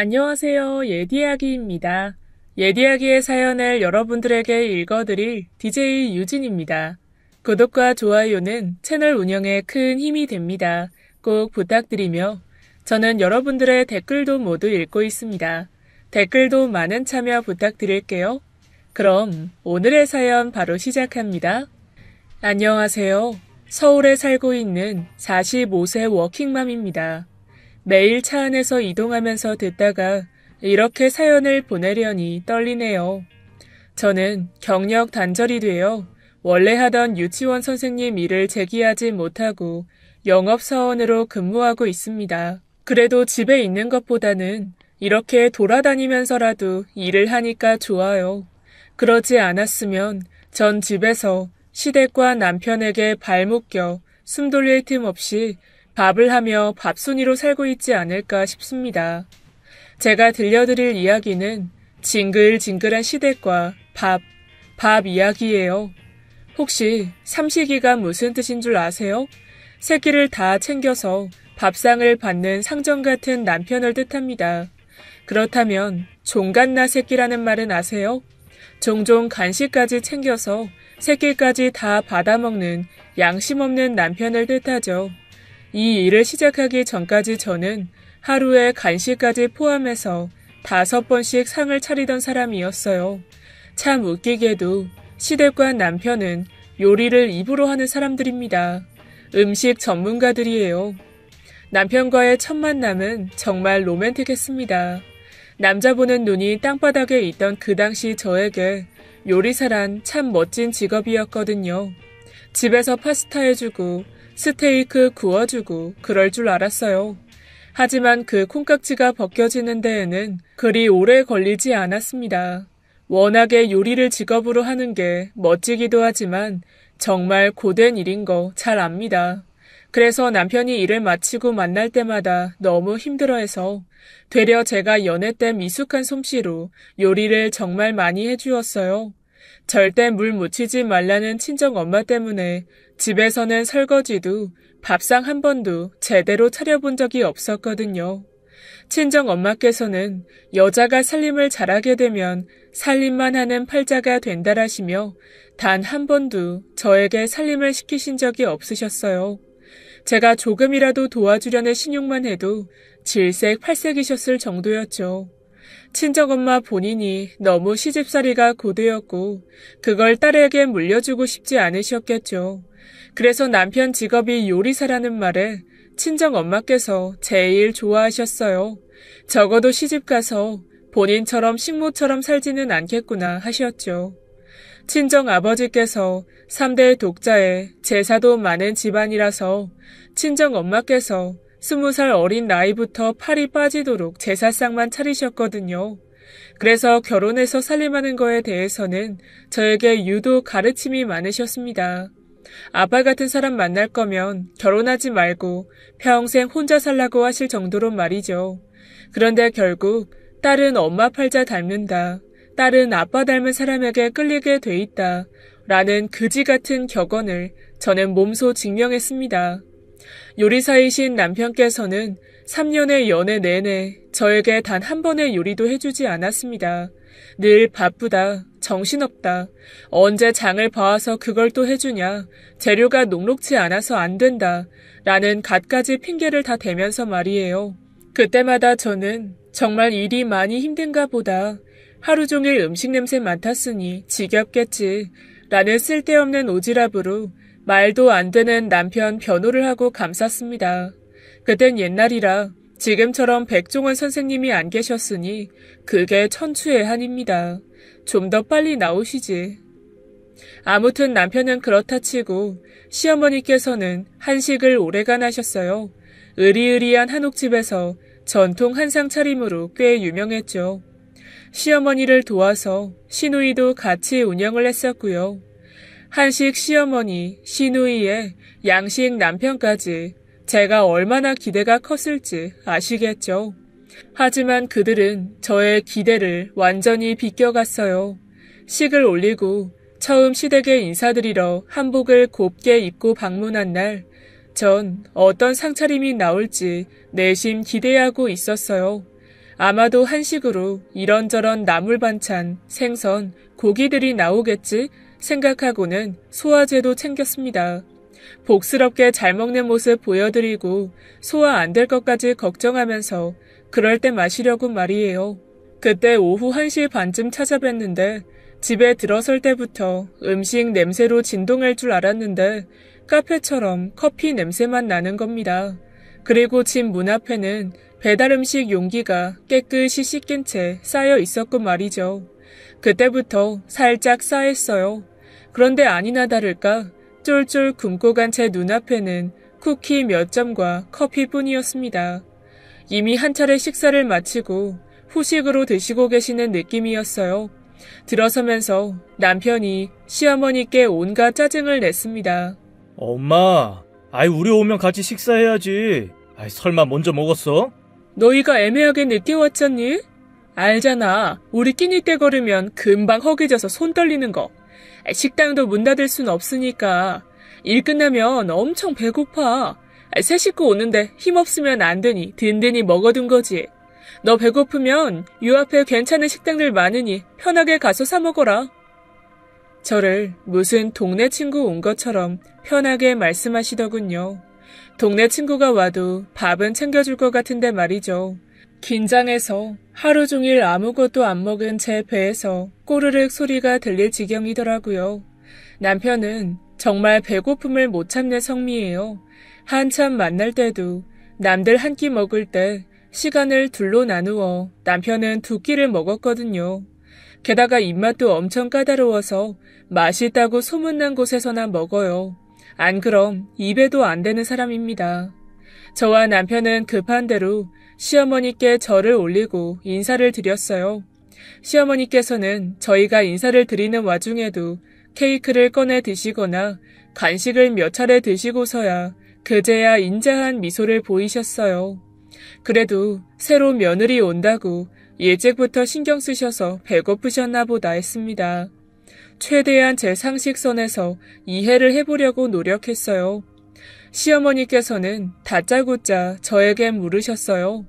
안녕하세요. 예디야기입니다. 예디야기의 사연을 여러분들에게 읽어드릴 DJ 유진입니다. 구독과 좋아요는 채널 운영에 큰 힘이 됩니다. 꼭 부탁드리며 저는 여러분들의 댓글도 모두 읽고 있습니다. 댓글도 많은 참여 부탁드릴게요. 그럼 오늘의 사연 바로 시작합니다. 안녕하세요. 서울에 살고 있는 45세 워킹맘입니다. 매일 차 안에서 이동하면서 듣다가 이렇게 사연을 보내려니 떨리네요. 저는 경력 단절이 되어 원래 하던 유치원 선생님 일을 재기하지 못하고 영업사원으로 근무하고 있습니다. 그래도 집에 있는 것보다는 이렇게 돌아다니면서라도 일을 하니까 좋아요. 그러지 않았으면 전 집에서 시댁과 남편에게 발 묶여 숨 돌릴 틈 없이 밥을 하며 밥순이로 살고 있지 않을까 싶습니다. 제가 들려드릴 이야기는 징글징글한 시댁과 밥 이야기예요. 혹시 삼시기가 무슨 뜻인 줄 아세요? 새끼를 다 챙겨서 밥상을 받는 상전 같은 남편을 뜻합니다. 그렇다면 종갓나 새끼라는 말은 아세요? 종종 간식까지 챙겨서 새끼까지 다 받아먹는 양심 없는 남편을 뜻하죠. 이 일을 시작하기 전까지 저는 하루에 간식까지 포함해서 5번씩 상을 차리던 사람이었어요. 참 웃기게도 시댁과 남편은 요리를 입으로 하는 사람들입니다. 음식 전문가들이에요. 남편과의 첫 만남은 정말 로맨틱했습니다. 남자 보는 눈이 땅바닥에 있던 그 당시 저에게 요리사란 참 멋진 직업이었거든요. 집에서 파스타 해주고 스테이크 구워주고 그럴 줄 알았어요. 하지만 그 콩깍지가 벗겨지는 데에는 그리 오래 걸리지 않았습니다. 워낙에 요리를 직업으로 하는 게 멋지기도 하지만 정말 고된 일인 거 잘 압니다. 그래서 남편이 일을 마치고 만날 때마다 너무 힘들어해서 되려 제가 연애 때 미숙한 솜씨로 요리를 정말 많이 해주었어요. 절대 물 묻히지 말라는 친정 엄마 때문에 집에서는 설거지도 밥상 한 번도 제대로 차려본 적이 없었거든요. 친정 엄마께서는 여자가 살림을 잘하게 되면 살림만 하는 팔자가 된다라시며 단 한 번도 저에게 살림을 시키신 적이 없으셨어요. 제가 조금이라도 도와주려는 신용만 해도 질색팔색이셨을 정도였죠. 친정엄마 본인이 너무 시집살이가 고되었고 그걸 딸에게 물려주고 싶지 않으셨겠죠. 그래서 남편 직업이 요리사라는 말에 친정엄마께서 제일 좋아하셨어요. 적어도 시집가서 본인처럼 식모처럼 살지는 않겠구나 하셨죠. 친정아버지께서 3대 독자에 제사도 많은 집안이라서 친정엄마께서 20살 어린 나이부터 팔이 빠지도록 제사상만 차리셨거든요. 그래서 결혼해서 살림하는 거에 대해서는 저에게 유독 가르침이 많으셨습니다. 아빠 같은 사람 만날 거면 결혼하지 말고 평생 혼자 살라고 하실 정도로 말이죠. 그런데 결국 딸은 엄마 팔자 닮는다. 딸은 아빠 닮은 사람에게 끌리게 돼 있다. 라는 그지 같은 격언을 저는 몸소 직명했습니다. 요리사이신 남편께서는 3년의 연애 내내 저에게 단 한 번의 요리도 해주지 않았습니다. 늘 바쁘다, 정신없다, 언제 장을 봐와서 그걸 또 해주냐, 재료가 녹록지 않아서 안 된다, 라는 갖가지 핑계를 다 대면서 말이에요. 그때마다 저는 정말 일이 많이 힘든가 보다, 하루 종일 음식 냄새 맡았으니 지겹겠지, 라는 쓸데없는 오지랖으로 말도 안 되는 남편 변호를 하고 감쌌습니다. 그땐 옛날이라 지금처럼 백종원 선생님이 안 계셨으니 그게 천추의 한입니다. 좀 더 빨리 나오시지. 아무튼 남편은 그렇다 치고 시어머니께서는 한식을 오래간 하셨어요. 으리으리한 한옥집에서 전통 한상 차림으로 꽤 유명했죠. 시어머니를 도와서 시누이도 같이 운영을 했었고요. 한식 시어머니, 시누이에 양식 남편까지 제가 얼마나 기대가 컸을지 아시겠죠? 하지만 그들은 저의 기대를 완전히 비껴갔어요. 식을 올리고 처음 시댁에 인사드리러 한복을 곱게 입고 방문한 날, 전 어떤 상차림이 나올지 내심 기대하고 있었어요. 아마도 한식으로 이런저런 나물 반찬, 생선, 고기들이 나오겠지 생각하고는 소화제도 챙겼습니다. 복스럽게 잘 먹는 모습 보여드리고 소화 안 될 것까지 걱정하면서 그럴 때 마시려고 말이에요. 그때 오후 1시 반쯤 찾아뵀는데 집에 들어설 때부터 음식 냄새로 진동할 줄 알았는데 카페처럼 커피 냄새만 나는 겁니다. 그리고 집 문 앞에는 배달 음식 용기가 깨끗이 씻긴 채 쌓여 있었고 말이죠. 그때부터 살짝 싸했어요. 그런데 아니나 다를까 쫄쫄 굶고 간 제 눈앞에는 쿠키 몇 점과 커피뿐이었습니다. 이미 한 차례 식사를 마치고 후식으로 드시고 계시는 느낌이었어요. 들어서면서 남편이 시어머니께 온갖 짜증을 냈습니다. 엄마, 우리 오면 같이 식사해야지. 설마 먼저 먹었어? 너희가 애매하게 늦게 왔잖니? 알잖아. 우리 끼니 때 걸으면 금방 허기져서 손 떨리는 거. 식당도 문 닫을 순 없으니까. 일 끝나면 엄청 배고파. 새 식구 오는데 힘없으면 안 되니 든든히 먹어둔 거지. 너 배고프면 요 앞에 괜찮은 식당들 많으니 편하게 가서 사 먹어라. 저를 무슨 동네 친구 온 것처럼 편하게 말씀하시더군요. 동네 친구가 와도 밥은 챙겨줄 것 같은데 말이죠. 긴장해서 하루 종일 아무것도 안 먹은 제 배에서 꼬르륵 소리가 들릴 지경이더라고요. 남편은 정말 배고픔을 못 참는 성미예요. 한참 만날 때도 남들 한 끼 먹을 때 시간을 둘로 나누어 남편은 2끼를 먹었거든요. 게다가 입맛도 엄청 까다로워서 맛있다고 소문난 곳에서나 먹어요. 안 그럼 입에도 안 되는 사람입니다. 저와 남편은 급한 대로 시어머니께 절을 올리고 인사를 드렸어요. 시어머니께서는 저희가 인사를 드리는 와중에도 케이크를 꺼내 드시거나 간식을 몇 차례 드시고서야 그제야 인자한 미소를 보이셨어요. 그래도 새로 며느리 온다고 일찍부터 신경 쓰셔서 배고프셨나 보다 했습니다. 최대한 제 상식선에서 이해를 해보려고 노력했어요. 시어머니께서는 다짜고짜 저에게 물으셨어요.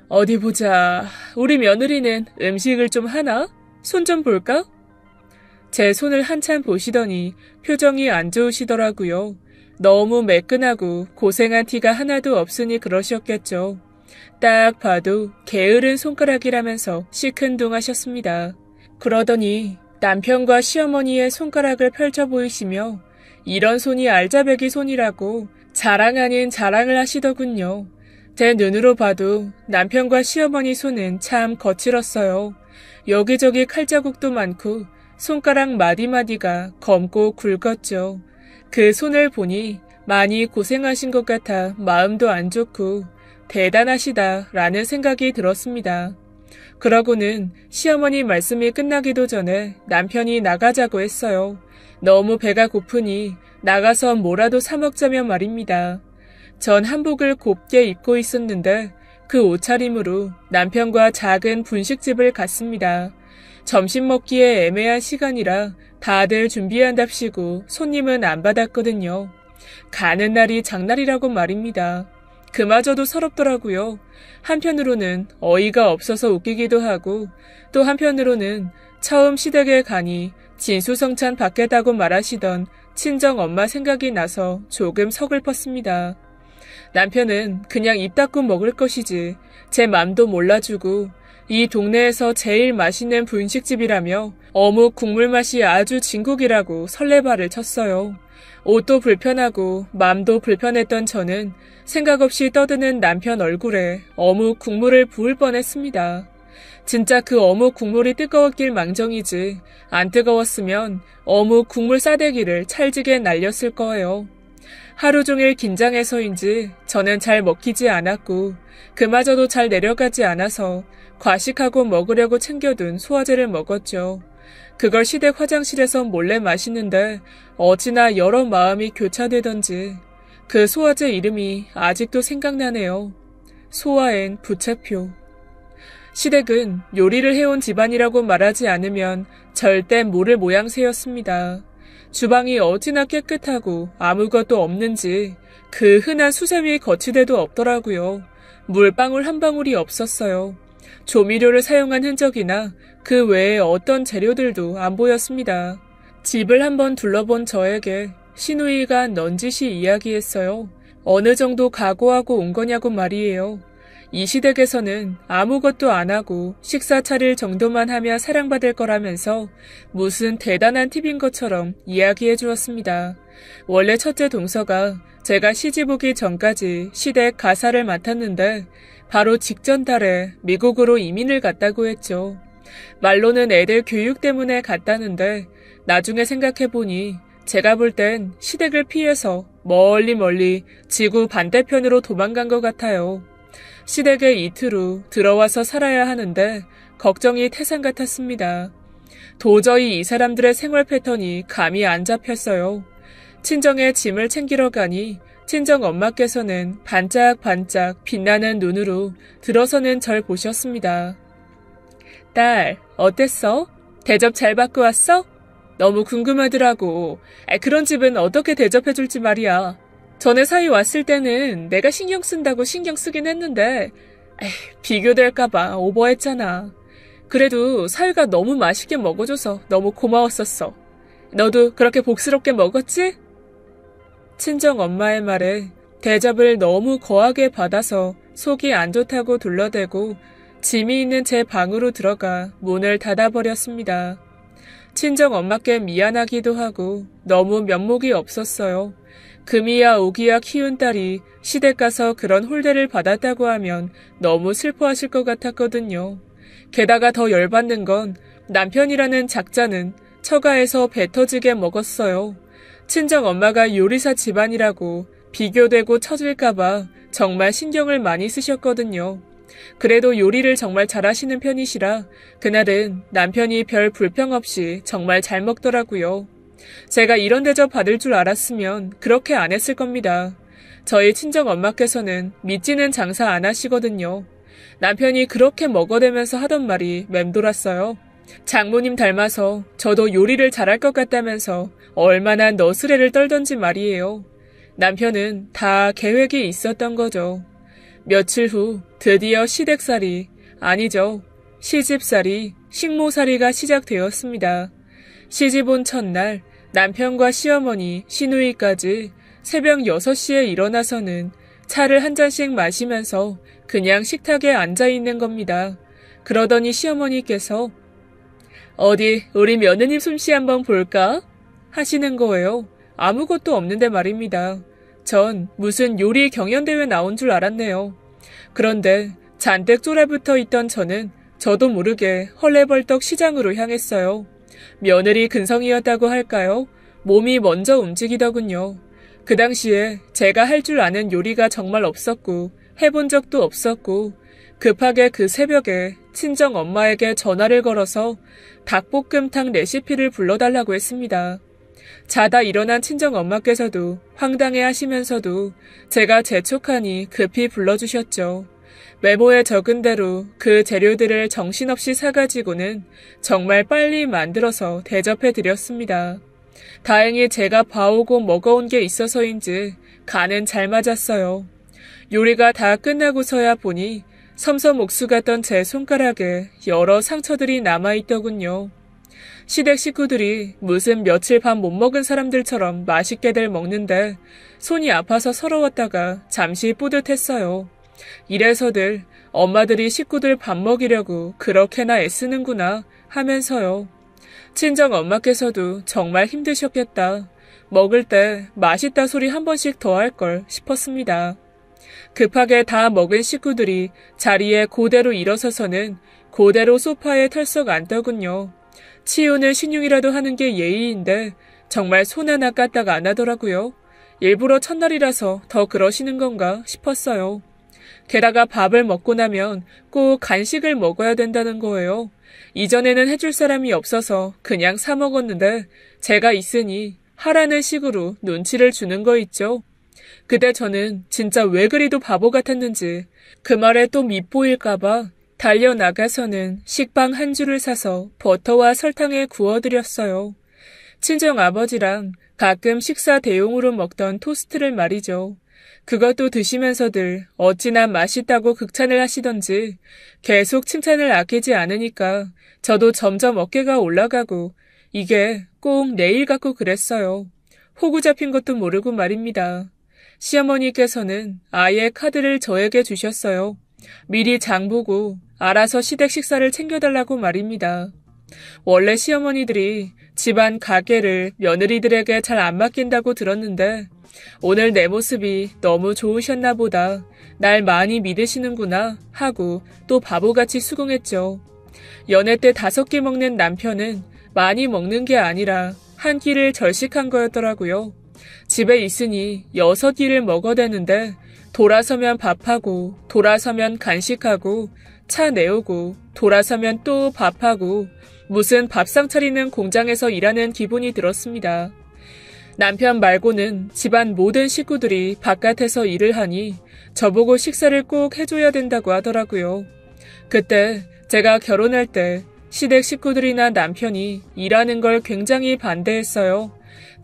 어디 보자. 우리 며느리는 음식을 좀 하나? 손 좀 볼까? 제 손을 한참 보시더니 표정이 안 좋으시더라고요. 너무 매끈하고 고생한 티가 하나도 없으니 그러셨겠죠. 딱 봐도 게으른 손가락이라면서 시큰둥하셨습니다. 그러더니 남편과 시어머니의 손가락을 펼쳐 보이시며 이런 손이 알짜배기 손이라고 자랑 아닌 자랑을 하시더군요. 제 눈으로 봐도 남편과 시어머니 손은 참 거칠었어요. 여기저기 칼자국도 많고 손가락 마디마디가 검고 굵었죠. 그 손을 보니 많이 고생하신 것 같아 마음도 안 좋고 대단하시다라는 생각이 들었습니다. 그러고는 시어머니 말씀이 끝나기도 전에 남편이 나가자고 했어요. 너무 배가 고프니 나가서 뭐라도 사 먹자며 말입니다. 전 한복을 곱게 입고 있었는데 그 옷차림으로 남편과 작은 분식집을 갔습니다. 점심 먹기에 애매한 시간이라 다들 준비한답시고 손님은 안 받았거든요. 가는 날이 장날이라고 말입니다. 그마저도 서럽더라고요. 한편으로는 어이가 없어서 웃기기도 하고 또 한편으로는 처음 시댁에 가니 진수성찬 받겠다고 말하시던 친정엄마 생각이 나서 조금 서글펐습니다. 남편은 그냥 입 닫고 먹을 것이지 제 맘도 몰라주고 이 동네에서 제일 맛있는 분식집이라며 어묵 국물 맛이 아주 진국이라고 설레발을 쳤어요. 옷도 불편하고 맘도 불편했던 저는 생각 없이 떠드는 남편 얼굴에 어묵 국물을 부을 뻔했습니다. 진짜 그 어묵 국물이 뜨거웠길 망정이지 안 뜨거웠으면 어묵 국물 싸대기를 찰지게 날렸을 거예요. 하루 종일 긴장해서인지 저는 잘 먹히지 않았고 그마저도 잘 내려가지 않아서 과식하고 먹으려고 챙겨둔 소화제를 먹었죠. 그걸 시댁 화장실에서 몰래 마시는데 어찌나 여러 마음이 교차되던지 그 소화제 이름이 아직도 생각나네요. 소화엔 부채표. 시댁은 요리를 해온 집안이라고 말하지 않으면 절대 모를 모양새였습니다. 주방이 어찌나 깨끗하고 아무것도 없는지 그 흔한 수세미 거치대도 없더라고요. 물방울 한 방울이 없었어요. 조미료를 사용한 흔적이나 그 외에 어떤 재료들도 안 보였습니다. 집을 한번 둘러본 저에게 시누이가 넌지시 이야기했어요. 어느 정도 각오하고 온 거냐고 말이에요. 이 시댁에서는 아무것도 안 하고 식사 차릴 정도만 하며 사랑받을 거라면서 무슨 대단한 팁인 것처럼 이야기해 주었습니다. 원래 첫째 동서가 제가 시집 오기 전까지 시댁 가사를 맡았는데 바로 직전 달에 미국으로 이민을 갔다고 했죠. 말로는 애들 교육 때문에 갔다는데 나중에 생각해보니 제가 볼 땐 시댁을 피해서 멀리 지구 반대편으로 도망간 것 같아요. 시댁에 이틀 후 들어와서 살아야 하는데 걱정이 태산 같았습니다. 도저히 이 사람들의 생활 패턴이 감이 안 잡혔어요. 친정에 짐을 챙기러 가니 친정 엄마께서는 반짝반짝 빛나는 눈으로 들어서는 절 보셨습니다. 딸, 어땠어? 대접 잘 받고 왔어? 너무 궁금하더라고. 그런 집은 어떻게 대접해줄지 말이야. 전에 사위 왔을 때는 내가 신경 쓴다고 신경 쓰긴 했는데 비교될까봐 오버했잖아. 그래도 사위가 너무 맛있게 먹어줘서 너무 고마웠었어. 너도 그렇게 복스럽게 먹었지? 친정 엄마의 말에 대접을 너무 거하게 받아서 속이 안 좋다고 둘러대고 짐이 있는 제 방으로 들어가 문을 닫아버렸습니다. 친정 엄마께 미안하기도 하고 너무 면목이 없었어요. 금이야 오기야 키운 딸이 시댁 가서 그런 홀대를 받았다고 하면 너무 슬퍼하실 것 같았거든요. 게다가 더 열받는 건 남편이라는 작자는 처가에서 배 터지게 먹었어요. 친정 엄마가 요리사 집안이라고 비교되고 처질까봐 정말 신경을 많이 쓰셨거든요. 그래도 요리를 정말 잘하시는 편이시라 그날은 남편이 별 불평 없이 정말 잘 먹더라고요. 제가 이런 대접 받을 줄 알았으면 그렇게 안 했을 겁니다. 저희 친정 엄마께서는 믿지는 장사 안 하시거든요. 남편이 그렇게 먹어대면서 하던 말이 맴돌았어요. 장모님 닮아서 저도 요리를 잘할 것 같다면서 얼마나 너스레를 떨던지 말이에요. 남편은 다 계획이 있었던 거죠. 며칠 후 드디어 시댁살이, 아니죠. 시집살이, 식모살이가 시작되었습니다. 시집 온 첫날 남편과 시어머니, 시누이까지 새벽 6시에 일어나서는 차를 한 잔씩 마시면서 그냥 식탁에 앉아있는 겁니다. 그러더니 시어머니께서 어디 우리 며느님 솜씨 한번 볼까? 하시는 거예요. 아무것도 없는데 말입니다. 전 무슨 요리 경연대회 나온 줄 알았네요. 그런데 잔뜩 쫄아붙어 있던 저는 저도 모르게 헐레벌떡 시장으로 향했어요. 며느리 근성이었다고 할까요? 몸이 먼저 움직이더군요. 그 당시에 제가 할 줄 아는 요리가 정말 없었고 해본 적도 없었고 급하게 그 새벽에 친정 엄마에게 전화를 걸어서 닭볶음탕 레시피를 불러달라고 했습니다. 자다 일어난 친정 엄마께서도 황당해 하시면서도 제가 재촉하니 급히 불러주셨죠. 메모에 적은 대로 그 재료들을 정신없이 사가지고는 정말 빨리 만들어서 대접해드렸습니다. 다행히 제가 봐오고 먹어온 게 있어서인지 간은 잘 맞았어요. 요리가 다 끝나고서야 보니 섬섬옥수 같던 제 손가락에 여러 상처들이 남아있더군요. 시댁 식구들이 무슨 며칠 밥 못 먹은 사람들처럼 맛있게들 먹는데 손이 아파서 서러웠다가 잠시 뿌듯했어요. 이래서들 엄마들이 식구들 밥 먹이려고 그렇게나 애쓰는구나 하면서요. 친정 엄마께서도 정말 힘드셨겠다. 먹을 때 맛있다 소리 한 번씩 더 할 걸 싶었습니다. 급하게 다 먹은 식구들이 자리에 그대로 일어서서는 그대로 소파에 털썩 앉더군요. 치우는 신용이라도 하는 게 예의인데 정말 손 하나 까딱 안 하더라고요. 일부러 첫날이라서 더 그러시는 건가 싶었어요. 게다가 밥을 먹고 나면 꼭 간식을 먹어야 된다는 거예요. 이전에는 해줄 사람이 없어서 그냥 사 먹었는데 제가 있으니 하라는 식으로 눈치를 주는 거 있죠. 그때 저는 진짜 왜 그리도 바보 같았는지 그 말에 또 밉보일까봐 달려나가서는 식빵 한 줄을 사서 버터와 설탕에 구워드렸어요. 친정 아버지랑 가끔 식사 대용으로 먹던 토스트를 말이죠. 그것도 드시면서들 어찌나 맛있다고 극찬을 하시던지 계속 칭찬을 아끼지 않으니까 저도 점점 어깨가 올라가고 이게 꼭 내일 같고 그랬어요. 호구 잡힌 것도 모르고 말입니다. 시어머니께서는 아예 카드를 저에게 주셨어요. 미리 장 보고 알아서 시댁 식사를 챙겨달라고 말입니다. 원래 시어머니들이 집안 가게를 며느리들에게 잘 안 맡긴다고 들었는데 오늘 내 모습이 너무 좋으셨나 보다. 날 많이 믿으시는구나 하고 또 바보같이 수긍했죠. 연애 때 5끼 먹는 남편은 많이 먹는 게 아니라 한 끼를 절식한 거였더라고요. 집에 있으니 6끼를 먹어대는데 돌아서면 밥하고 돌아서면 간식하고 차 내오고 돌아서면 또 밥하고 무슨 밥상 차리는 공장에서 일하는 기분이 들었습니다. 남편 말고는 집안 모든 식구들이 바깥에서 일을 하니 저보고 식사를 꼭 해줘야 된다고 하더라고요. 그때 제가 결혼할 때 시댁 식구들이나 남편이 일하는 걸 굉장히 반대했어요.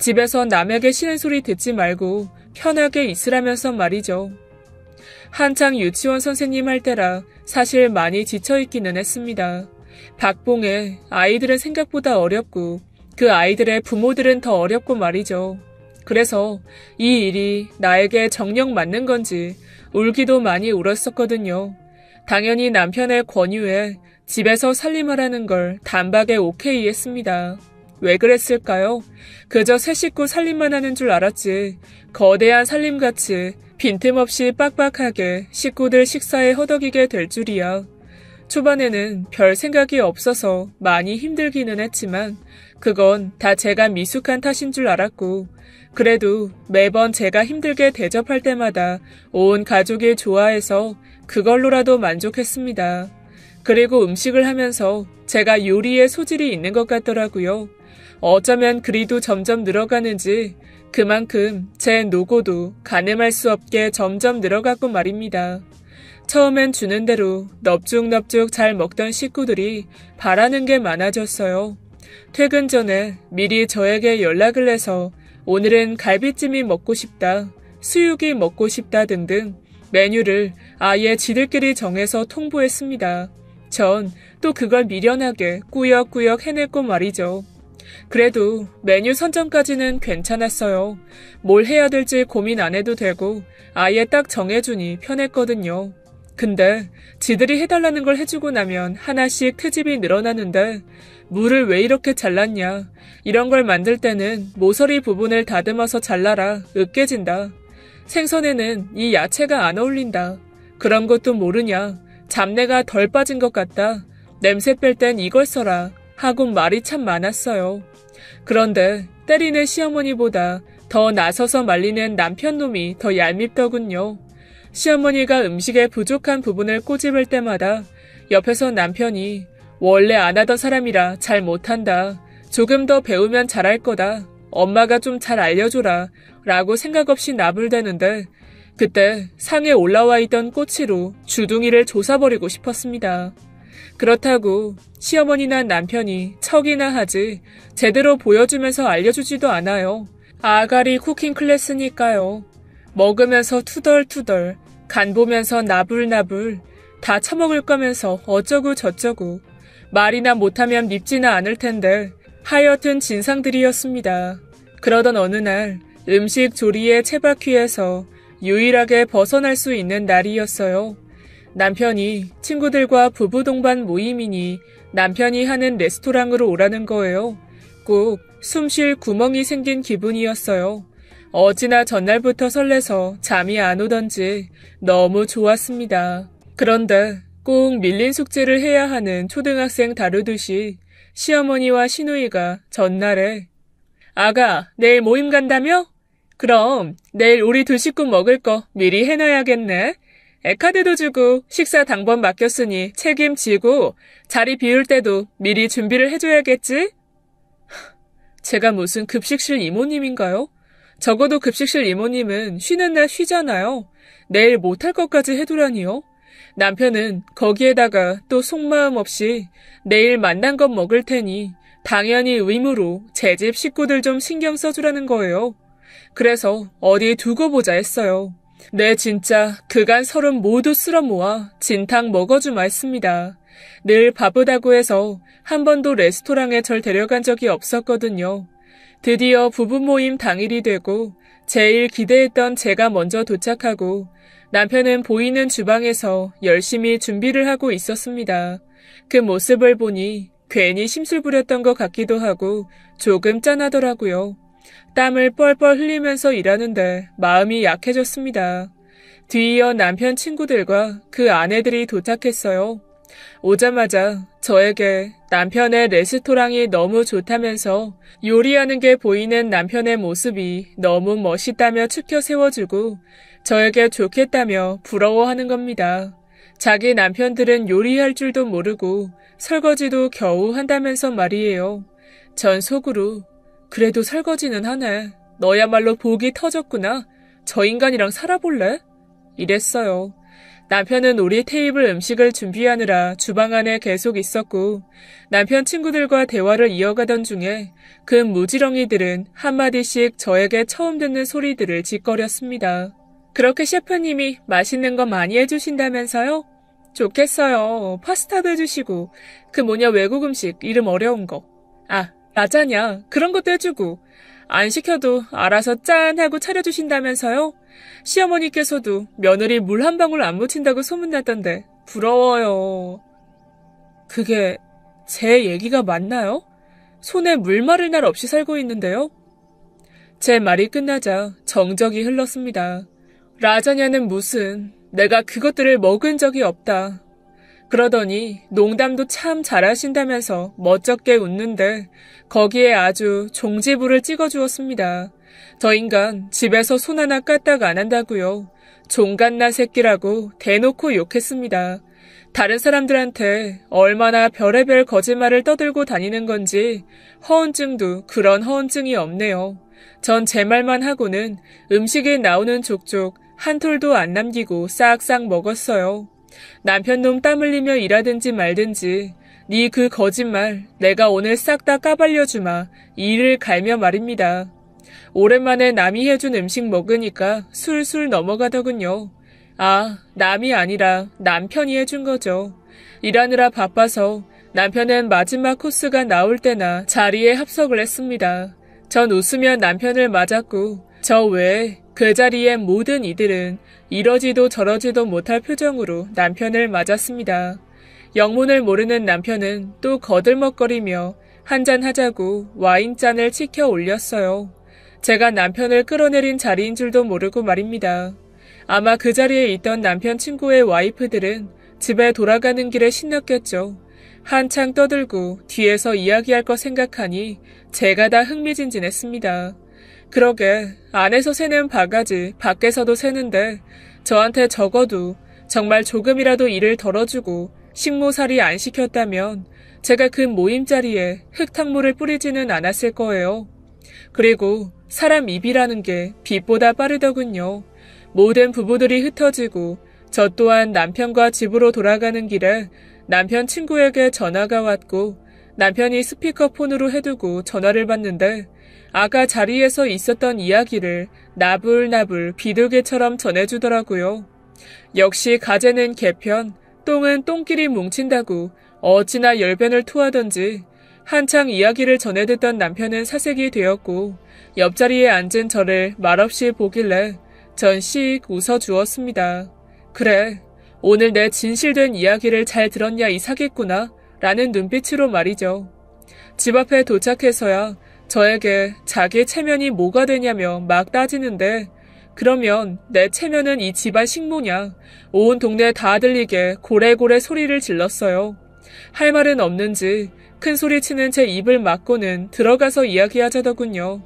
집에서 남에게 쉬는 소리 듣지 말고 편하게 있으라면서 말이죠. 한창 유치원 선생님 할 때라 사실 많이 지쳐있기는 했습니다. 박봉에 아이들은 생각보다 어렵고 그 아이들의 부모들은 더 어렵고 말이죠. 그래서 이 일이 나에게 정녕 맞는 건지 울기도 많이 울었었거든요. 당연히 남편의 권유에 집에서 살림하라는 걸 단박에 오케이 했습니다. 왜 그랬을까요? 그저 새 식구 살림만 하는 줄 알았지 거대한 살림같이 빈틈없이 빡빡하게 식구들 식사에 허덕이게 될 줄이야. 초반에는 별 생각이 없어서 많이 힘들기는 했지만 그건 다 제가 미숙한 탓인 줄 알았고 그래도 매번 제가 힘들게 대접할 때마다 온 가족이 좋아해서 그걸로라도 만족했습니다. 그리고 음식을 하면서 제가 요리에 소질이 있는 것 같더라고요. 어쩌면 그리도 점점 늘어가는지 그만큼 제 노고도 가늠할 수 없게 점점 늘어갔고 말입니다. 처음엔 주는 대로 넙죽넙죽 잘 먹던 식구들이 바라는 게 많아졌어요. 퇴근 전에 미리 저에게 연락을 해서 오늘은 갈비찜이 먹고 싶다, 수육이 먹고 싶다 등등 메뉴를 아예 지들끼리 정해서 통보했습니다. 전 또 그걸 미련하게 꾸역꾸역 해냈고 말이죠. 그래도 메뉴 선정까지는 괜찮았어요. 뭘 해야 될지 고민 안 해도 되고 아예 딱 정해주니 편했거든요. 근데 지들이 해달라는 걸 해주고 나면 하나씩 트집이 늘어나는데 물을 왜 이렇게 잘랐냐. 이런 걸 만들 때는 모서리 부분을 다듬어서 잘라라. 으깨진다. 생선에는 이 야채가 안 어울린다. 그런 것도 모르냐. 잡내가 덜 빠진 것 같다. 냄새 뺄 땐 이걸 써라. 하고 말이 참 많았어요. 그런데 때리는 시어머니보다 더 나서서 말리는 남편놈이 더 얄밉더군요. 시어머니가 음식에 부족한 부분을 꼬집을 때마다 옆에서 남편이 원래 안 하던 사람이라 잘 못한다. 조금 더 배우면 잘할 거다. 엄마가 좀 잘 알려줘라. 라고 생각 없이 나불대는데 그때 상에 올라와 있던 꼬치로 주둥이를 조사버리고 싶었습니다. 그렇다고 시어머니나 남편이 척이나 하지 제대로 보여주면서 알려주지도 않아요. 아가리 쿠킹 클래스니까요. 먹으면서 투덜투덜, 간 보면서 나불나불, 다 처먹을 거면서 어쩌고 저쩌고 말이나 못하면 밉지는 않을 텐데 하여튼 진상들이었습니다. 그러던 어느 날 음식 조리의 채바퀴에서 유일하게 벗어날 수 있는 날이었어요. 남편이 친구들과 부부 동반 모임이니 남편이 하는 레스토랑으로 오라는 거예요. 꼭 숨 쉴 구멍이 생긴 기분이었어요. 어찌나 전날부터 설레서 잠이 안 오던지 너무 좋았습니다. 그런데 꼭 밀린 숙제를 해야 하는 초등학생 다루듯이 시어머니와 시누이가 전날에 아가, 내일 모임 간다며? 그럼 내일 우리 두 식구 먹을 거 미리 해놔야겠네. 카드도 주고 식사 당번 맡겼으니 책임지고 자리 비울 때도 미리 준비를 해줘야겠지? 제가 무슨 급식실 이모님인가요? 적어도 급식실 이모님은 쉬는 날 쉬잖아요. 내일 못할 것까지 해두라니요. 남편은 거기에다가 또 속마음 없이 내일 만난 것 먹을 테니 당연히 의무로 제 집 식구들 좀 신경 써주라는 거예요. 그래서 어디 두고 보자 했어요. 네, 진짜 그간 서른 모두 쓸어모아 진탕 먹어주마 했습니다. 늘 바쁘다고 해서 한 번도 레스토랑에 절 데려간 적이 없었거든요. 드디어 부부 모임 당일이 되고 제일 기대했던 제가 먼저 도착하고 남편은 보이는 주방에서 열심히 준비를 하고 있었습니다. 그 모습을 보니 괜히 심술 부렸던 것 같기도 하고 조금 짠하더라고요. 땀을 뻘뻘 흘리면서 일하는데 마음이 약해졌습니다. 뒤이어 남편 친구들과 그 아내들이 도착했어요. 오자마자 저에게 남편의 레스토랑이 너무 좋다면서 요리하는 게 보이는 남편의 모습이 너무 멋있다며 추켜 세워주고 저에게 좋겠다며 부러워하는 겁니다. 자기 남편들은 요리할 줄도 모르고 설거지도 겨우 한다면서 말이에요. 전 속으로 그래도 설거지는 하네. 너야말로 복이 터졌구나. 저 인간이랑 살아볼래? 이랬어요. 남편은 우리 테이블 음식을 준비하느라 주방 안에 계속 있었고 남편 친구들과 대화를 이어가던 중에 그 무지렁이들은 한마디씩 저에게 처음 듣는 소리들을 짓거렸습니다. 그렇게 셰프님이 맛있는 거 많이 해주신다면서요? 좋겠어요. 파스타도 해주시고 외국 음식 이름 어려운 거. 라자냐 그런 것도 해주고 안 시켜도 알아서 짠 하고 차려주신다면서요? 시어머니께서도 며느리 물 한 방울 안 묻힌다고 소문났던데 부러워요. 그게 제 얘기가 맞나요? 손에 물 마를 날 없이 살고 있는데요. 제 말이 끝나자 정적이 흘렀습니다. 라자냐는 무슨 내가 그것들을 먹은 적이 없다. 그러더니 농담도 참 잘하신다면서 멋쩍게 웃는데 거기에 아주 종지부를 찍어주었습니다. 저 인간 집에서 손 하나 까딱 안 한다고요. 종갓나 새끼라고 대놓고 욕했습니다. 다른 사람들한테 얼마나 별의별 거짓말을 떠들고 다니는 건지 허언증도 그런 허언증이 없네요. 전 제 말만 하고는 음식이 나오는 족족 한 톨도 안 남기고 싹싹 먹었어요. 남편놈 땀 흘리며 일하든지 말든지 네 그 거짓말 내가 오늘 싹 다 까발려주마 이를 갈며 말입니다. 오랜만에 남이 해준 음식 먹으니까 술술 넘어가더군요. 남이 아니라 남편이 해준 거죠. 일하느라 바빠서 남편은 마지막 코스가 나올 때나 자리에 합석을 했습니다. 전 웃으며 남편을 맞았고 저 외에 그 자리에 모든 이들은 이러지도 저러지도 못할 표정으로 남편을 맞았습니다. 영문을 모르는 남편은 또 거들먹거리며 한잔하자고 와인잔을 치켜 올렸어요. 제가 남편을 끌어내린 자리인 줄도 모르고 말입니다. 아마 그 자리에 있던 남편 친구의 와이프들은 집에 돌아가는 길에 신났겠죠. 한창 떠들고 뒤에서 이야기할 거 생각하니 제가 다 흥미진진했습니다. 그러게 안에서 새는 바가지 밖에서도 새는데 저한테 적어도 정말 조금이라도 일을 덜어주고 식모살이 안 시켰다면 제가 그 모임 자리에 흙탕물을 뿌리지는 않았을 거예요. 그리고 사람 입이라는 게 빛보다 빠르더군요. 모든 부부들이 흩어지고 저 또한 남편과 집으로 돌아가는 길에 남편 친구에게 전화가 왔고 남편이 스피커폰으로 해두고 전화를 받는데 아까 자리에서 있었던 이야기를 나불나불 비둘기처럼 전해주더라고요. 역시 가재는 개편, 똥은 똥끼리 뭉친다고 어찌나 열변을 토하던지 한창 이야기를 전해 듣던 남편은 사색이 되었고 옆자리에 앉은 저를 말없이 보길래 전 씩 웃어주었습니다. 그래, 오늘 내 진실된 이야기를 잘 들었냐 이 사기꾼아 라는 눈빛으로 말이죠. 집 앞에 도착해서야 저에게 자기 체면이 뭐가 되냐며 막 따지는데 그러면 내 체면은 이 집안 식모냐 온 동네 다 들리게 고래고래 소리를 질렀어요. 할 말은 없는지 큰 소리 치는 제 입을 막고는 들어가서 이야기하자더군요.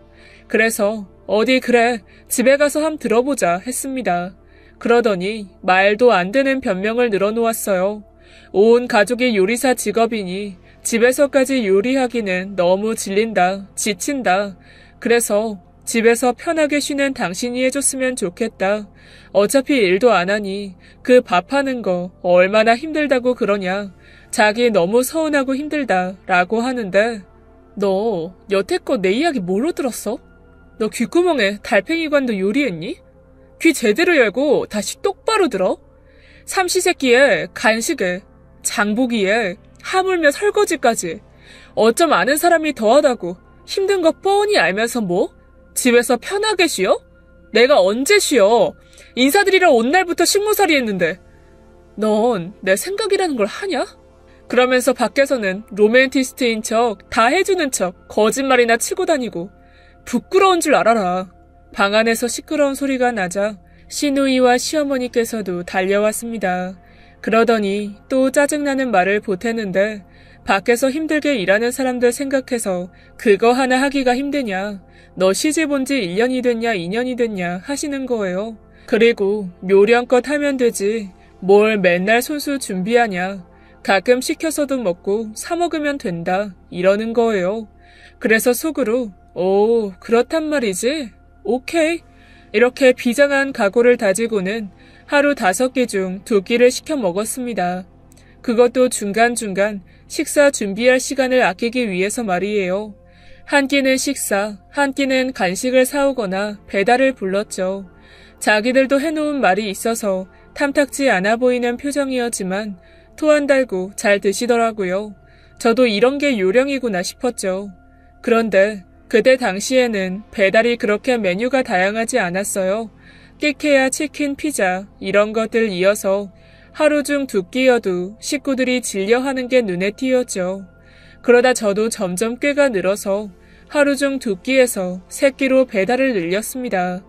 그래서 어디 그래 집에 가서 함 들어보자 했습니다. 그러더니 말도 안 되는 변명을 늘어놓았어요. 온 가족이 요리사 직업이니 집에서까지 요리하기는 너무 질린다, 지친다. 그래서 집에서 편하게 쉬는 당신이 해줬으면 좋겠다. 어차피 일도 안 하니 그 밥하는 거 얼마나 힘들다고 그러냐. 자기 너무 서운하고 힘들다 라고 하는데 너 여태껏 내 이야기 뭐로 들었어? 너 귓구멍에 달팽이관도 요리했니? 귀 제대로 열고 다시 똑바로 들어. 삼시세끼에 간식에 장보기에 하물며 설거지까지 어쩜 아는 사람이 더하다고 힘든 거 뻔히 알면서 뭐? 집에서 편하게 쉬어? 내가 언제 쉬어? 인사드리러 온 날부터 식모살이 했는데. 넌 내 생각이라는 걸 하냐? 그러면서 밖에서는 로맨티스트인 척, 다 해주는 척, 거짓말이나 치고 다니고 부끄러운 줄 알아라. 방 안에서 시끄러운 소리가 나자 시누이와 시어머니께서도 달려왔습니다. 그러더니 또 짜증나는 말을 보탰는데 밖에서 힘들게 일하는 사람들 생각해서 그거 하나 하기가 힘드냐, 너 시집 온 지 1년이 됐냐 2년이 됐냐 하시는 거예요. 그리고 요령껏 하면 되지 뭘 맨날 손수 준비하냐, 가끔 시켜서도 먹고 사 먹으면 된다 이러는 거예요. 그래서 속으로 오, 그렇단 말이지? 오케이. 이렇게 비장한 각오를 다지고는 하루 5끼 중 2끼를 시켜 먹었습니다. 그것도 중간중간 식사 준비할 시간을 아끼기 위해서 말이에요. 한 끼는 식사, 한 끼는 간식을 사오거나 배달을 불렀죠. 자기들도 해놓은 말이 있어서 탐탁지 않아 보이는 표정이었지만 토 안 달고 잘 드시더라고요. 저도 이런 게 요령이구나 싶었죠. 그런데 그때 당시에는 배달이 그렇게 메뉴가 다양하지 않았어요. 끼케야 치킨, 피자 이런 것들 이어서 하루 중 2끼여도 식구들이 질려하는 게 눈에 띄었죠. 그러다 저도 점점 꾀가 늘어서 하루 중 2끼에서 3끼로 배달을 늘렸습니다.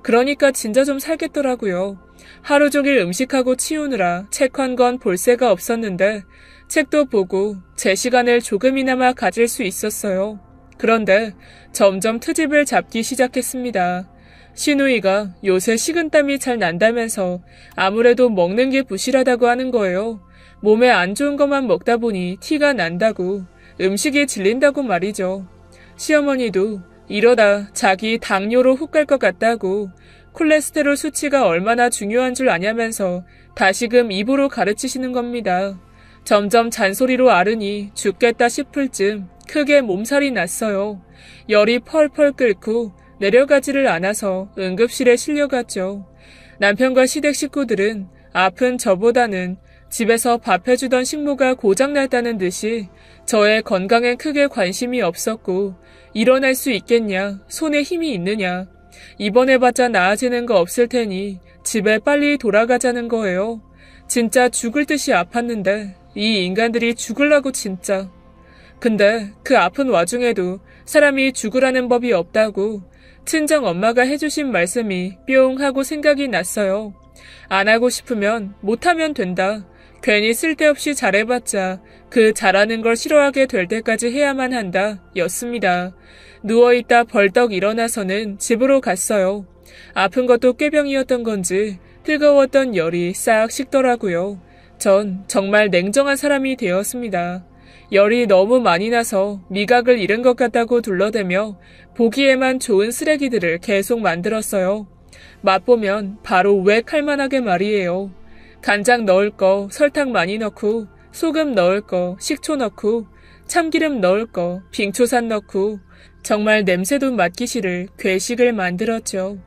그러니까 진짜 좀 살겠더라고요. 하루 종일 음식하고 치우느라 책 한 권 볼 새가 없었는데 책도 보고 제 시간을 조금이나마 가질 수 있었어요. 그런데 점점 트집을 잡기 시작했습니다. 시누이가 요새 식은땀이 잘 난다면서 아무래도 먹는 게 부실하다고 하는 거예요. 몸에 안 좋은 것만 먹다 보니 티가 난다고, 음식이 질린다고 말이죠. 시어머니도 이러다 자기 당뇨로 훅 갈 것 같다고, 콜레스테롤 수치가 얼마나 중요한 줄 아냐면서 다시금 입으로 가르치시는 겁니다. 점점 잔소리로 앓으니 죽겠다 싶을 쯤 크게 몸살이 났어요. 열이 펄펄 끓고 내려가지를 않아서 응급실에 실려갔죠. 남편과 시댁 식구들은 아픈 저보다는 집에서 밥 해주던 식모가 고장났다는 듯이 저의 건강에 크게 관심이 없었고, 일어날 수 있겠냐, 손에 힘이 있느냐, 입원해봤자 나아지는 거 없을 테니 집에 빨리 돌아가자는 거예요. 진짜 죽을 듯이 아팠는데 이 인간들이 죽으려고 진짜. 근데 그 아픈 와중에도 사람이 죽으라는 법이 없다고 친정 엄마가 해주신 말씀이 뿅 하고 생각이 났어요. 안 하고 싶으면 못하면 된다. 괜히 쓸데없이 잘해봤자 그 잘하는 걸 싫어하게 될 때까지 해야만 한다 였습니다. 누워있다 벌떡 일어나서는 집으로 갔어요. 아픈 것도 꾀병이었던 건지 뜨거웠던 열이 싹 식더라고요. 전 정말 냉정한 사람이 되었습니다. 열이 너무 많이 나서 미각을 잃은 것 같다고 둘러대며 보기에만 좋은 쓰레기들을 계속 만들었어요. 맛보면 바로 왜 할만하게 말이에요. 간장 넣을 거 설탕 많이 넣고, 소금 넣을 거 식초 넣고, 참기름 넣을 거 빙초산 넣고, 정말 냄새도 맡기 싫을 괴식을 만들었죠.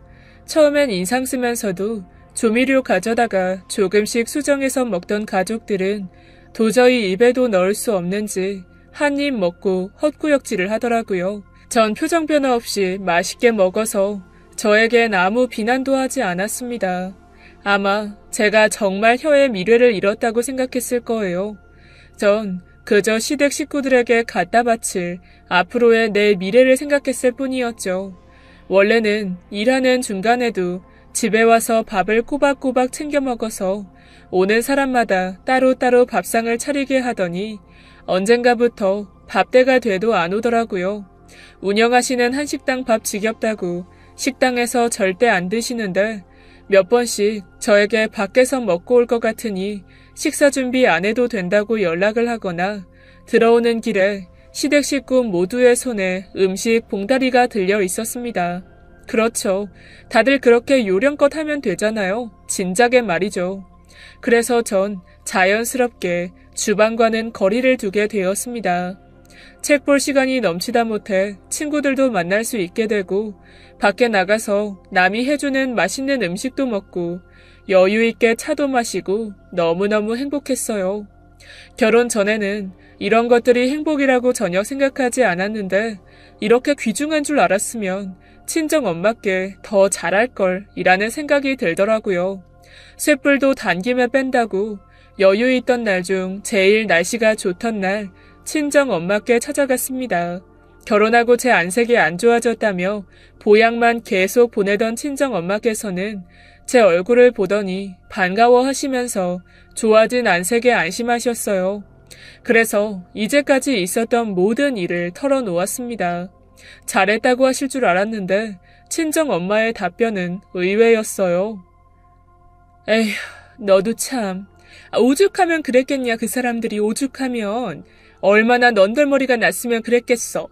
처음엔 인상 쓰면서도 조미료 가져다가 조금씩 수정해서 먹던 가족들은 도저히 입에도 넣을 수 없는지 한 입 먹고 헛구역질을 하더라고요. 전 표정 변화 없이 맛있게 먹어서 저에겐 아무 비난도 하지 않았습니다. 아마 제가 정말 혀의 미래를 잃었다고 생각했을 거예요. 전 그저 시댁 식구들에게 갖다 바칠 앞으로의 내 미래를 생각했을 뿐이었죠. 원래는 일하는 중간에도 집에 와서 밥을 꼬박꼬박 챙겨 먹어서 오는 사람마다 따로따로 밥상을 차리게 하더니 언젠가부터 밥때가 돼도 안 오더라고요. 운영하시는 한식당 밥 지겹다고 식당에서 절대 안 드시는데 몇 번씩 저에게 밖에서 먹고 올 것 같으니 식사 준비 안 해도 된다고 연락을 하거나 들어오는 길에 시댁 식구 모두의 손에 음식 봉다리가 들려 있었습니다. 그렇죠. 다들 그렇게 요령껏 하면 되잖아요. 진작에 말이죠. 그래서 전 자연스럽게 주방과는 거리를 두게 되었습니다. 책 볼 시간이 넘치다 못해 친구들도 만날 수 있게 되고 밖에 나가서 남이 해주는 맛있는 음식도 먹고 여유 있게 차도 마시고 너무너무 행복했어요. 결혼 전에는 이런 것들이 행복이라고 전혀 생각하지 않았는데 이렇게 귀중한 줄 알았으면 친정 엄마께 더 잘할걸 이라는 생각이 들더라고요. 쇳불도 단김에 뺀다고 여유 있던 날 중 제일 날씨가 좋던 날 친정 엄마께 찾아갔습니다. 결혼하고 제 안색이 안 좋아졌다며 보약만 계속 보내던 친정 엄마께서는 제 얼굴을 보더니 반가워하시면서 좋아진 안색에 안심하셨어요. 그래서 이제까지 있었던 모든 일을 털어놓았습니다. 잘했다고 하실 줄 알았는데 친정 엄마의 답변은 의외였어요. 에휴, 너도 참. 오죽하면 그랬겠냐, 그 사람들이 오죽하면. 얼마나 넌덜머리가 났으면 그랬겠어.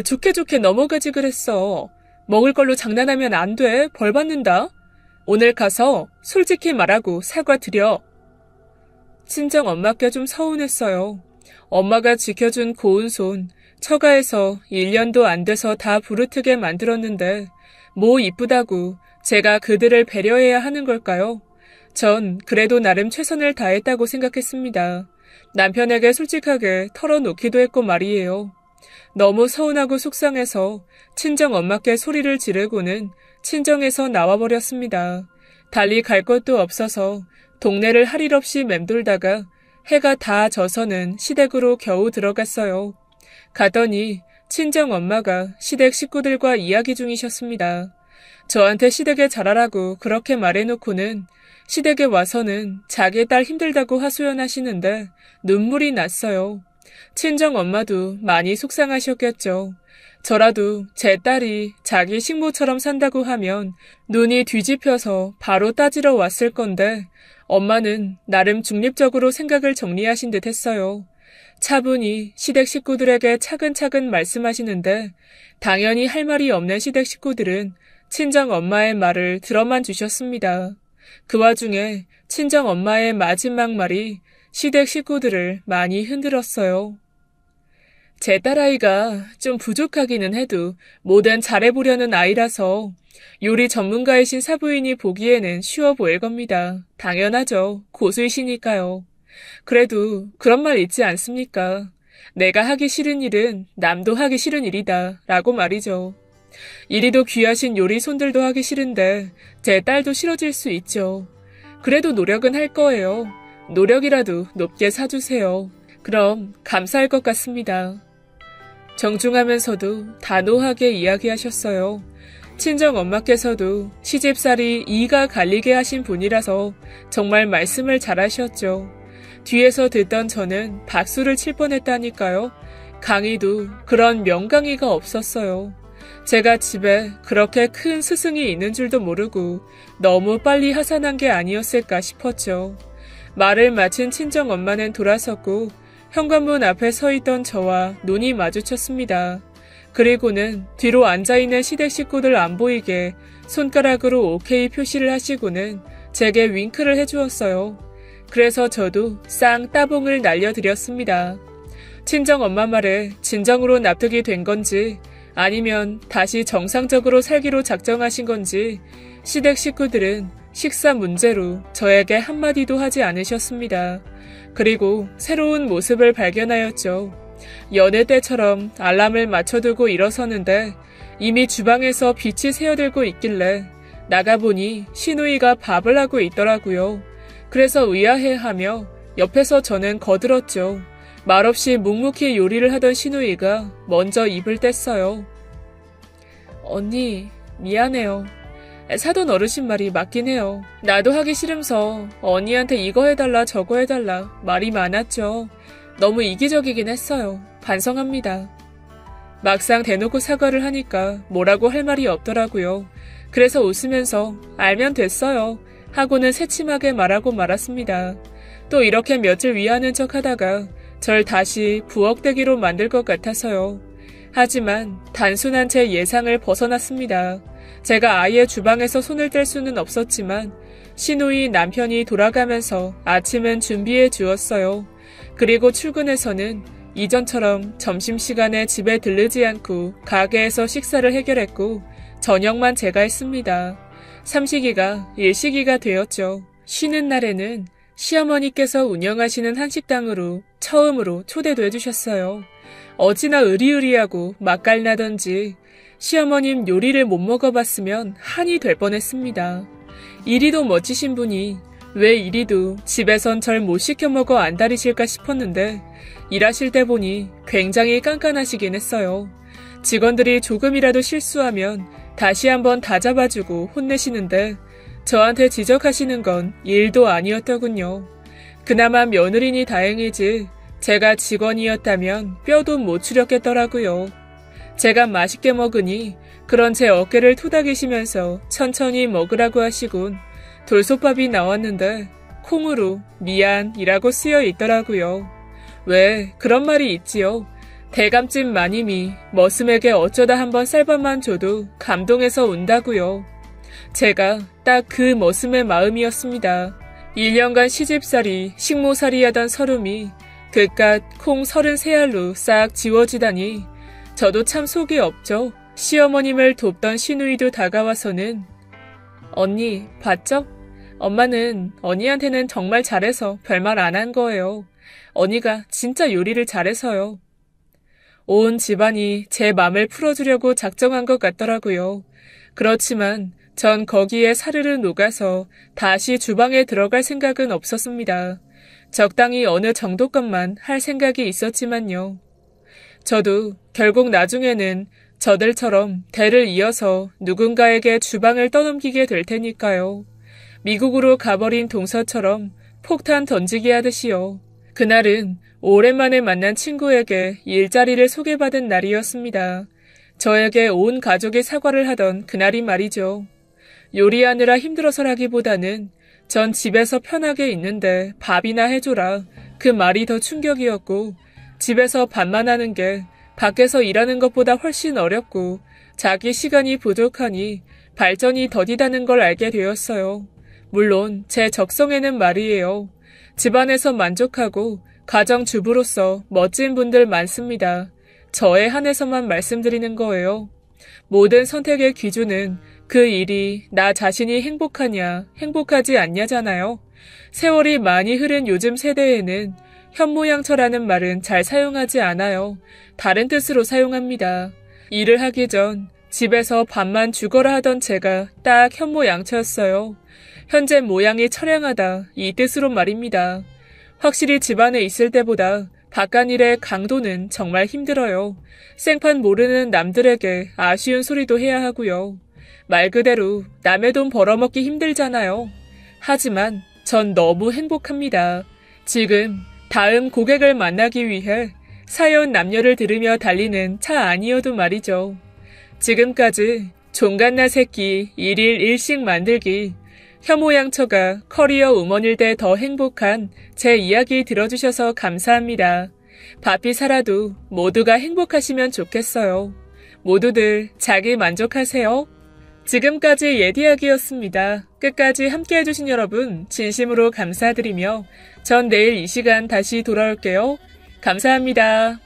좋게 넘어가지 그랬어. 먹을 걸로 장난하면 안 돼. 벌 받는다. 오늘 가서 솔직히 말하고 사과드려. 친정 엄마께 좀 서운했어요. 엄마가 지켜준 고운 손, 처가에서 1년도 안 돼서 다 부르트게 만들었는데 뭐 이쁘다고 제가 그들을 배려해야 하는 걸까요? 전 그래도 나름 최선을 다했다고 생각했습니다. 남편에게 솔직하게 털어놓기도 했고 말이에요. 너무 서운하고 속상해서 친정 엄마께 소리를 지르고는 친정에서 나와버렸습니다. 달리 갈 곳도 없어서 동네를 할 일 없이 맴돌다가 해가 다 져서는 시댁으로 겨우 들어갔어요. 가더니 친정 엄마가 시댁 식구들과 이야기 중이셨습니다. 저한테 시댁에 잘하라고 그렇게 말해놓고는 시댁에 와서는 자기 딸 힘들다고 하소연하시는데 눈물이 났어요. 친정 엄마도 많이 속상하셨겠죠. 저라도 제 딸이 자기 식모처럼 산다고 하면 눈이 뒤집혀서 바로 따지러 왔을 건데 엄마는 나름 중립적으로 생각을 정리하신 듯 했어요. 차분히 시댁 식구들에게 차근차근 말씀하시는데 당연히 할 말이 없는 시댁 식구들은 친정 엄마의 말을 들어만 주셨습니다. 그 와중에 친정 엄마의 마지막 말이 시댁 식구들을 많이 흔들었어요. 제 딸아이가 좀 부족하기는 해도 뭐든 잘해보려는 아이라서 요리 전문가이신 사부인이 보기에는 쉬워 보일 겁니다. 당연하죠. 고수이시니까요. 그래도 그런 말 있지 않습니까? 내가 하기 싫은 일은 남도 하기 싫은 일이다 라고 말이죠. 이리도 귀하신 요리 손들도 하기 싫은데 제 딸도 싫어질 수 있죠. 그래도 노력은 할 거예요. 노력이라도 높게 사주세요. 그럼 감사할 것 같습니다. 정중하면서도 단호하게 이야기하셨어요. 친정 엄마께서도 시집살이 이가 갈리게 하신 분이라서 정말 말씀을 잘하셨죠. 뒤에서 듣던 저는 박수를 칠 뻔했다니까요. 강의도 그런 명강의가 없었어요. 제가 집에 그렇게 큰 스승이 있는 줄도 모르고 너무 빨리 하산한 게 아니었을까 싶었죠. 말을 마친 친정 엄마는 돌아섰고 현관문 앞에 서 있던 저와 눈이 마주쳤습니다. 그리고는 뒤로 앉아있는 시댁 식구들 안 보이게 손가락으로 오케이 표시를 하시고는 제게 윙크를 해주었어요. 그래서 저도 쌍 따봉을 날려드렸습니다. 친정 엄마 말에 진정으로 납득이 된 건지 아니면 다시 정상적으로 살기로 작정하신 건지 시댁 식구들은 식사 문제로 저에게 한마디도 하지 않으셨습니다. 그리고 새로운 모습을 발견하였죠. 연애 때처럼 알람을 맞춰두고 일어서는데 이미 주방에서 빛이 새어들고 있길래 나가보니 시누이가 밥을 하고 있더라고요. 그래서 의아해하며 옆에서 저는 거들었죠. 말없이 묵묵히 요리를 하던 시누이가 먼저 입을 뗐어요. 언니, 미안해요. 사돈 어르신 말이 맞긴 해요. 나도 하기 싫으면서 언니한테 이거 해달라 저거 해달라 말이 많았죠. 너무 이기적이긴 했어요. 반성합니다. 막상 대놓고 사과를 하니까 뭐라고 할 말이 없더라고요. 그래서 웃으면서 알면 됐어요 하고는 새침하게 말하고 말았습니다. 또 이렇게 며칠 위하는 척 하다가 절 다시 부엌대기로 만들 것 같아서요. 하지만 단순한 제 예상을 벗어났습니다. 제가 아예 주방에서 손을 뗄 수는 없었지만 시누이 남편이 돌아가면서 아침은 준비해 주었어요. 그리고 출근해서는 이전처럼 점심시간에 집에 들르지 않고 가게에서 식사를 해결했고 저녁만 제가 했습니다. 삼시기가 일시기가 되었죠. 쉬는 날에는 시어머니께서 운영하시는 한식당으로 처음으로 초대도 해주셨어요. 어찌나 으리으리하고 맛깔나던지 시어머님 요리를 못 먹어봤으면 한이 될 뻔했습니다. 이리도 멋지신 분이 왜 이리도 집에선 절 못 시켜 먹어 안달이실까 싶었는데 일하실 때 보니 굉장히 깐깐하시긴 했어요. 직원들이 조금이라도 실수하면 다시 한번 다잡아주고 혼내시는데 저한테 지적하시는 건 일도 아니었더군요. 그나마 며느리니 다행이지 제가 직원이었다면 뼈도 못 추렸겠더라고요. 제가 맛있게 먹으니 그런 제 어깨를 토닥이시면서 천천히 먹으라고 하시곤 돌솥밥이 나왔는데 콩으로 미안이라고 쓰여 있더라고요. 왜 그런 말이 있지요. 대감집 마님이 머슴에게 어쩌다 한번 쌀밥만 줘도 감동해서 운다고요. 제가 딱 그 머슴의 마음이었습니다. 1년간 시집살이 식모살이 하던 서름이 그깟 콩 33알로 싹 지워지다니 저도 참 속이 없죠. 시어머님을 돕던 시누이도 다가와서는 언니 봤죠? 엄마는 언니한테는 정말 잘해서 별말 안 한 거예요. 언니가 진짜 요리를 잘해서요. 온 집안이 제 맘을 풀어주려고 작정한 것 같더라고요. 그렇지만 전 거기에 사르르 녹아서 다시 주방에 들어갈 생각은 없었습니다. 적당히 어느 정도것만 할 생각이 있었지만요. 저도 결국 나중에는 저들처럼 대를 이어서 누군가에게 주방을 떠넘기게 될 테니까요. 미국으로 가버린 동서처럼 폭탄 던지기 하듯이요. 그날은 오랜만에 만난 친구에게 일자리를 소개받은 날이었습니다. 저에게 온 가족이 사과를 하던 그날이 말이죠. 요리하느라 힘들어서라기보다는 전 집에서 편하게 있는데 밥이나 해줘라. 그 말이 더 충격이었고 집에서 밥만 하는 게 밖에서 일하는 것보다 훨씬 어렵고 자기 시간이 부족하니 발전이 더디다는 걸 알게 되었어요. 물론 제 적성에는 말이에요. 집안에서 만족하고 가정주부로서 멋진 분들 많습니다. 저에 한해서만 말씀드리는 거예요. 모든 선택의 기준은 그 일이 나 자신이 행복하냐, 행복하지 않냐잖아요. 세월이 많이 흐른 요즘 세대에는 현모양처라는 말은 잘 사용하지 않아요. 다른 뜻으로 사용합니다. 일을 하기 전 집에서 밥만 죽어라 하던 제가 딱 현모양처였어요. 현재 모양이 처량하다 이 뜻으로 말입니다. 확실히 집안에 있을 때보다 바깥일의 강도는 정말 힘들어요. 생판 모르는 남들에게 아쉬운 소리도 해야 하고요. 말 그대로 남의 돈 벌어먹기 힘들잖아요. 하지만 전 너무 행복합니다. 지금 다음 고객을 만나기 위해 사연 남녀를 들으며 달리는 차 아니어도 말이죠. 지금까지 종갓나 새끼 1일 1식 만들기 혐오양처가 커리어 우먼일 때 더 행복한 제 이야기 들어주셔서 감사합니다. 바삐 살아도 모두가 행복하시면 좋겠어요. 모두들 자기 만족하세요. 지금까지 예디야기였습니다. 끝까지 함께해주신 여러분 진심으로 감사드리며 전 내일 이 시간 다시 돌아올게요. 감사합니다.